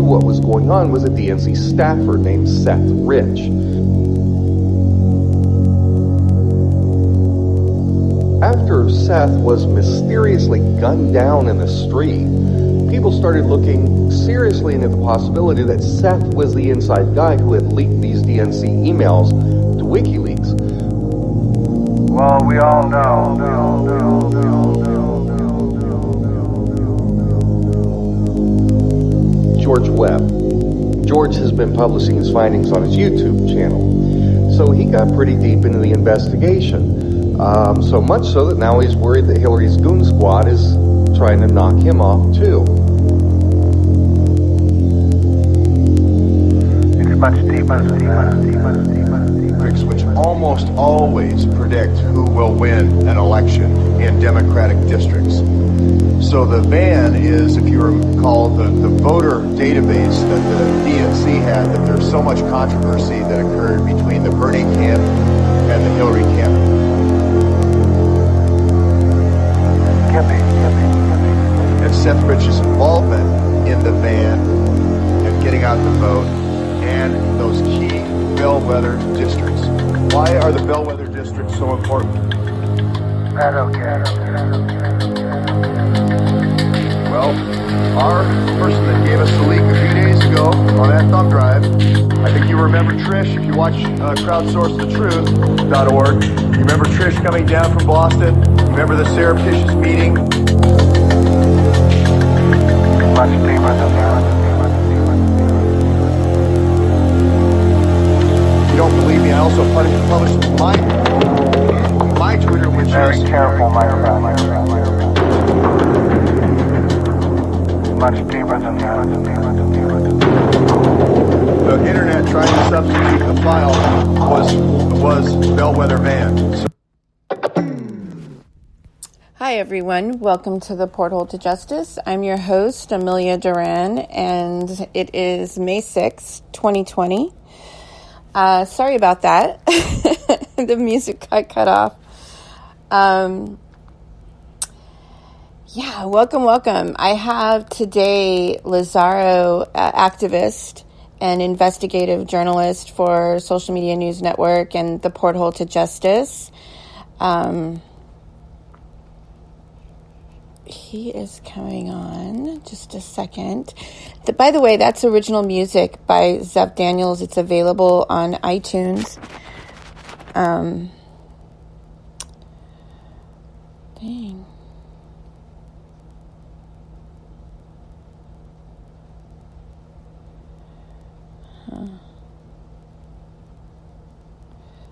what was going on was a DNC staffer named Seth Rich. After Seth was mysteriously gunned down in the street, people started looking seriously into the possibility that Seth was the inside guy who had leaked these DNC emails to WikiLeaks. Well, we all know. George Webb. George has been publishing his findings on his YouTube channel. So he got pretty deep into the investigation. So much so that now he's worried that Hillary's goon squad is trying to knock him off too. It's much deeper than that. Which almost always predict who will win an election in Democratic districts. So the van is, if you recall, the voter database that the DNC had, that there's so much controversy that occurred between the Bernie camp and the Hillary camp. And Seth Rich's involvement in the van and getting out the vote and those key bellwether districts. Why are the bellwether districts so important? I don't care. Well, our person that gave us the leak a few days ago on that thumb drive, I think you remember Trish, if you watch crowdsourcethetruth.org, you remember Trish coming down from Boston, you remember the surreptitious meeting? Much deeper than that. If you don't believe me, I also published my Twitter, which Very is... careful, my friend. Much deeper than that. The internet trying to substitute the file was bellwether van. Hi everyone, welcome to the Porthole to Justice. I'm your host, Amelia Duran, and it is May 6, 2020. Sorry about that. The music got cut off. Welcome. I have today Lazarro, activist and investigative journalist for Social Media News Network and the Porthole to Justice. He is coming on. Just a second. By the way, that's original music by Zev Daniels. It's available on iTunes. Dang.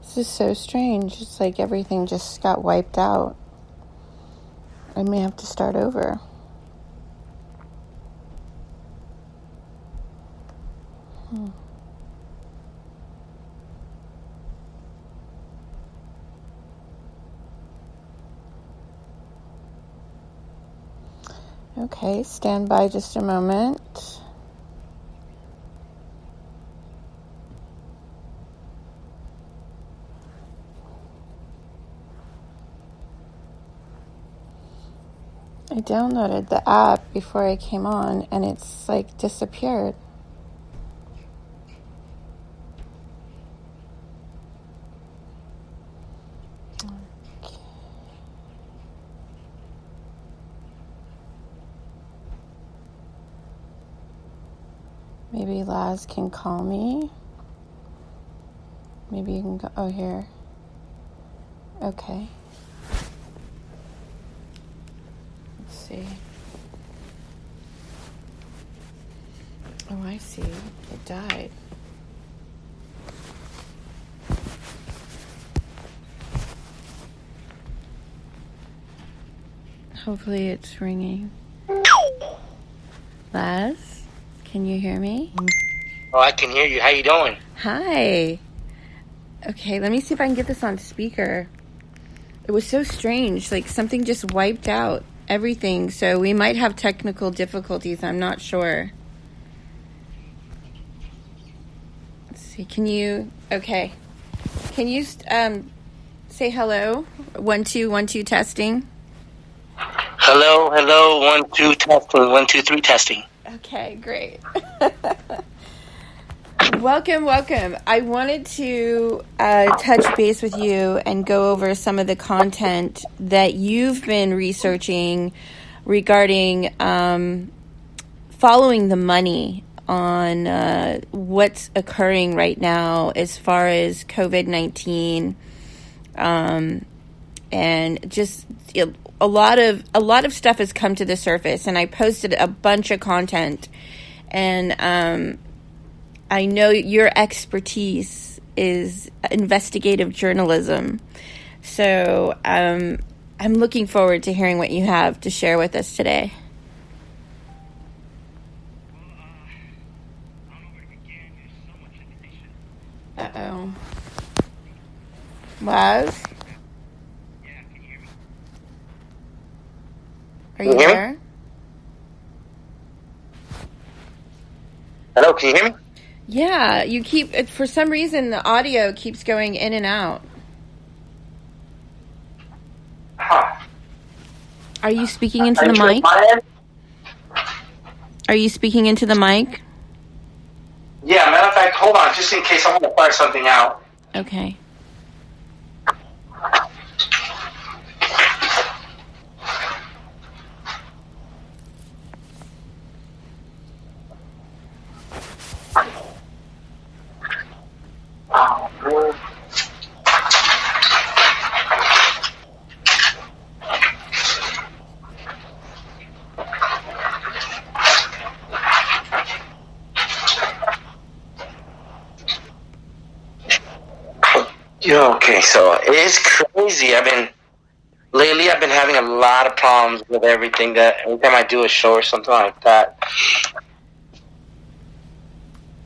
This is so strange. It's like everything just got wiped out. I may have to start over. Okay, stand by just a moment. I downloaded the app before I came on and it's like disappeared. Okay. Maybe Laz can call me. Maybe you can go, oh here. Okay. See. Oh, I see. It died. Hopefully it's ringing. Laz, can you hear me? Oh, I can hear you. How you doing? Hi. Okay, let me see if I can get this on speaker. It was so strange. Like something just wiped out everything, so we might have technical difficulties. I'm not sure. Let's see. Can you say hello? 1 2 1 2 testing. Hello. 1 2 testing. 1 2 3 testing. Okay, great. Welcome. I wanted to touch base with you and go over some of the content that you've been researching regarding following the money on what's occurring right now as far as COVID-19, and just a lot of stuff has come to the surface, and I posted a bunch of content, and I know your expertise is investigative journalism, so I'm looking forward to hearing what you have to share with us today. Uh-oh. Laz? Are you there? Hello, can you hear me? Yeah, you keep, for some reason, the audio keeps going in and out. Huh. Are you speaking into the mic? Are you speaking into the mic? Yeah, matter of fact, hold on, just in case I want to fire something out. Okay. Okay, so it's crazy. Lately I've been having a lot of problems with everything. That every time I do a show or something like that.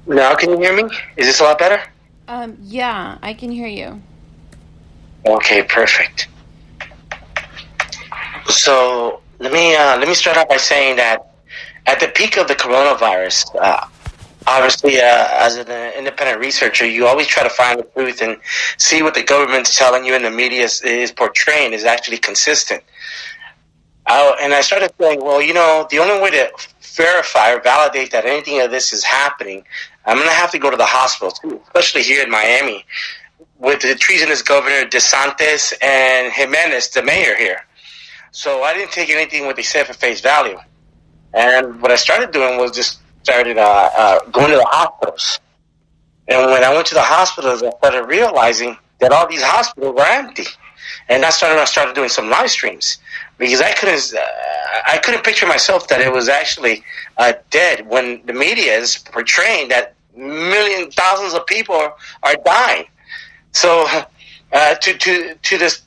Now can you hear me? Is this a lot better? Yeah, I can hear you. Okay, perfect. So let me start out by saying that at the peak of the coronavirus, obviously, as an independent researcher, you always try to find the truth and see what the government's telling you and the media is portraying is actually consistent. And I started saying, well, the only way to verify or validate that anything of this is happening, I'm going to have to go to the hospital, too, especially here in Miami, with the treasonous Governor DeSantis and Jimenez, the mayor here. So I didn't take anything what they said for face value. And what I started doing was just started going to the hospitals. And when I went to the hospitals, I started realizing that all these hospitals were empty. And I started doing some live streams because I couldn't picture myself that it was actually dead when the media is portraying that thousands of people are dying. So to this.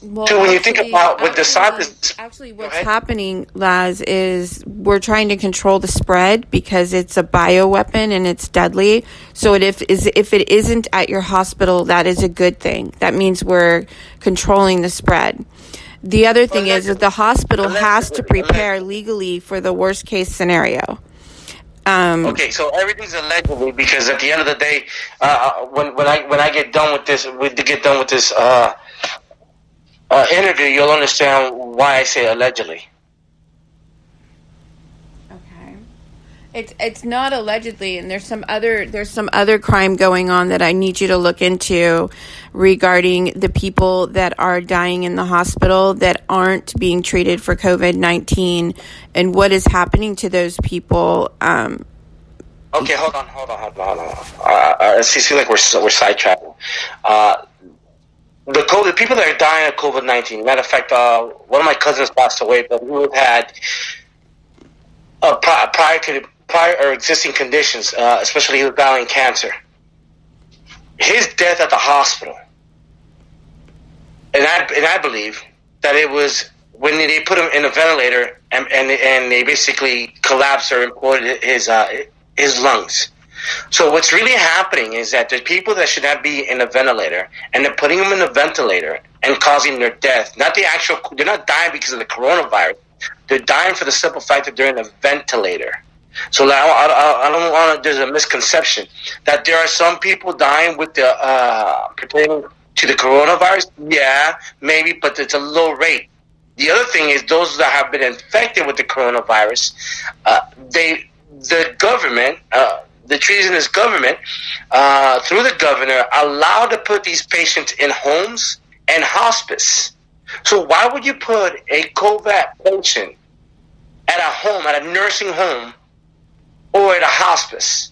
Well, when you think about what DeSantis... Actually, what's happening, Laz, is we're trying to control the spread because it's a bioweapon and it's deadly. So if it isn't at your hospital, that is a good thing. That means we're controlling the spread. The other thing is that the hospital has to prepare legally for the worst case scenario. Okay, so everything's allegedly because at the end of the day, when I get done with this, interview, you'll understand why I say allegedly. Okay, it's not allegedly, and there's some other crime going on that I need you to look into regarding the people that are dying in the hospital that aren't being treated for COVID-19 and what is happening to those people. Okay, hold on. It seems like we're sidetracking. The people that are dying of COVID-19. Matter of fact, one of my cousins passed away, but who had prior or existing conditions, especially he was battling cancer. His death at the hospital, and I believe that it was when they put him in a ventilator and they basically collapsed or imploded his lungs. So what's really happening is that there's people that should not be in a ventilator, and they're putting them in a ventilator and causing their death. They're not dying because of the coronavirus. They're dying for the simple fact that they're in a ventilator. So now I don't want to. There's a misconception that there are some people dying with the pertaining to the coronavirus. Yeah, maybe, but it's a low rate. The other thing is those that have been infected with the coronavirus, the government, the treasonous government, through the governor, allowed to put these patients in homes and hospice. So why would you put a COVID patient at a home, at a nursing home, or at a hospice,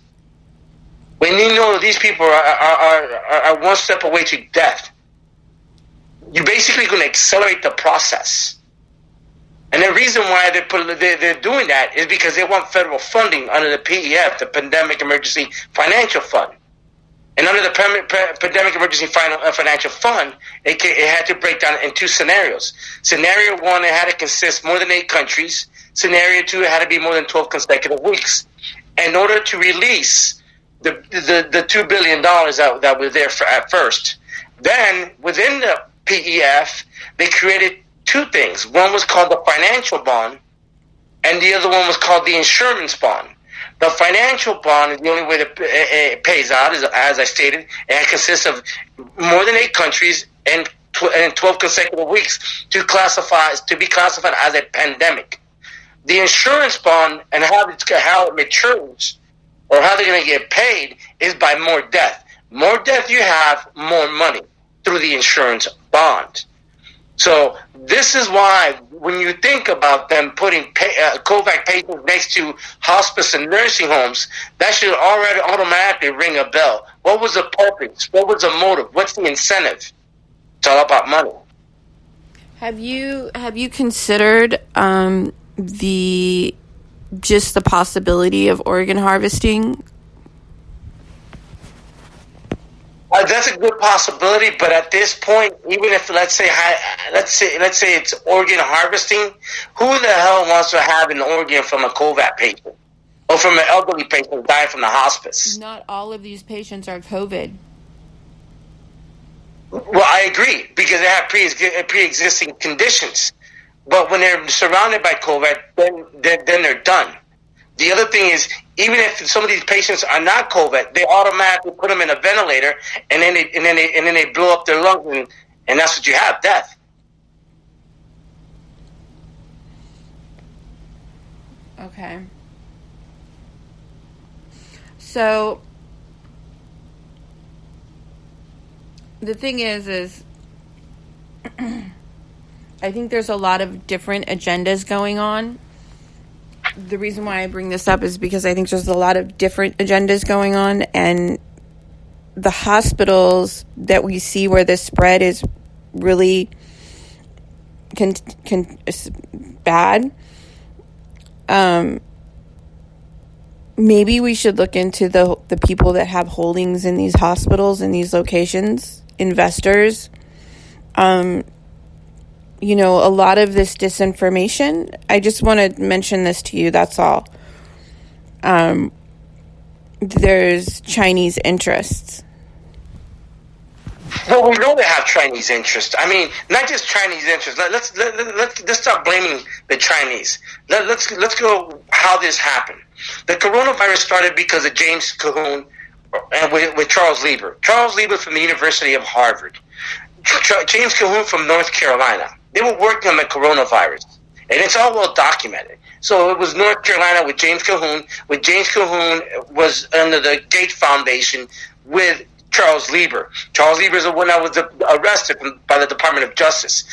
when you know these people are one step away to death? You're basically going to accelerate the process. And the reason why they're doing that is because they want federal funding under the PEF, the Pandemic Emergency Financial Fund. And under the Pandemic Emergency Financial Fund, it had to break down in two scenarios. Scenario one, it had to consist more than 8 countries. Scenario two, it had to be more than 12 consecutive weeks. In order to release the $2 billion that was there at first. Then, within the PEF, they created 2 things. One was called the financial bond, and the other one was called the insurance bond. The financial bond is the only way that it pays out, as I stated, and it consists of more than 8 countries and 12 consecutive weeks to be classified as a pandemic. The insurance bond and how it matures, or how they're going to get paid, is by more death. More death you have, more money through the insurance bond. So this is why when you think about them putting COVID patients next to hospice and nursing homes, that should already automatically ring a bell. What was the purpose? What was the motive? What's the incentive? It's all about money. Have you considered the possibility of organ harvesting? That's a good possibility, but at this point, even if let's say it's organ harvesting, who the hell wants to have an organ from a COVID patient or from an elderly patient dying from the hospice? Not all of these patients are COVID. Well, I agree, because they have pre-existing conditions. But when they're surrounded by COVID, then they're done. The other thing is, even if some of these patients are not COVID, they automatically put them in a ventilator, and then they blow up their lungs, and that's what you have, death. Okay. So the thing is I think there's a lot of different agendas going on. The reason why I bring this up is because I think there's a lot of different agendas going on, and the hospitals that we see where this spread is really bad. Maybe we should look into the people that have holdings in these hospitals, in these locations, investors. A lot of this disinformation, I just want to mention this to you, that's all. There's Chinese interests. Well, we know they have Chinese interests. I mean, not just Chinese interests. Let's stop blaming the Chinese. Let's go how this happened. The coronavirus started because of James Cahoon and with Charles Lieber. Charles Lieber from the University of Harvard. James Cahoon from North Carolina. They were working on the coronavirus, and it's all well documented. So it was North Carolina with James Cahoon. James Cahoon was under the Gates Foundation with Charles Lieber. Charles Lieber is the one that was arrested by the Department of Justice.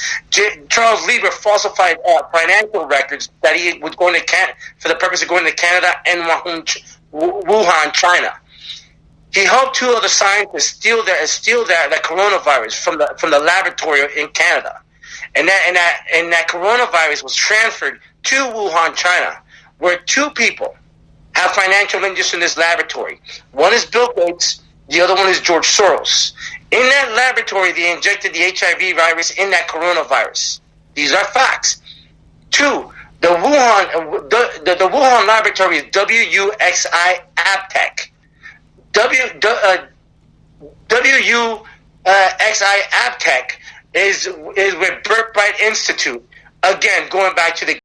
Charles Lieber falsified financial records that he was going to for the purpose of going to Canada and Wuhan, China. He helped 2 other scientists steal that coronavirus from the laboratory in Canada. And that coronavirus was transferred to Wuhan, China, where 2 people have financial interests in this laboratory. One is Bill Gates, the other one is George Soros. In that laboratory, they injected the HIV virus in that coronavirus. These are facts. 2, the Wuhan laboratory is WUXI Abtec. WUXI Abtec is with Birthright Institute. Again, going back to the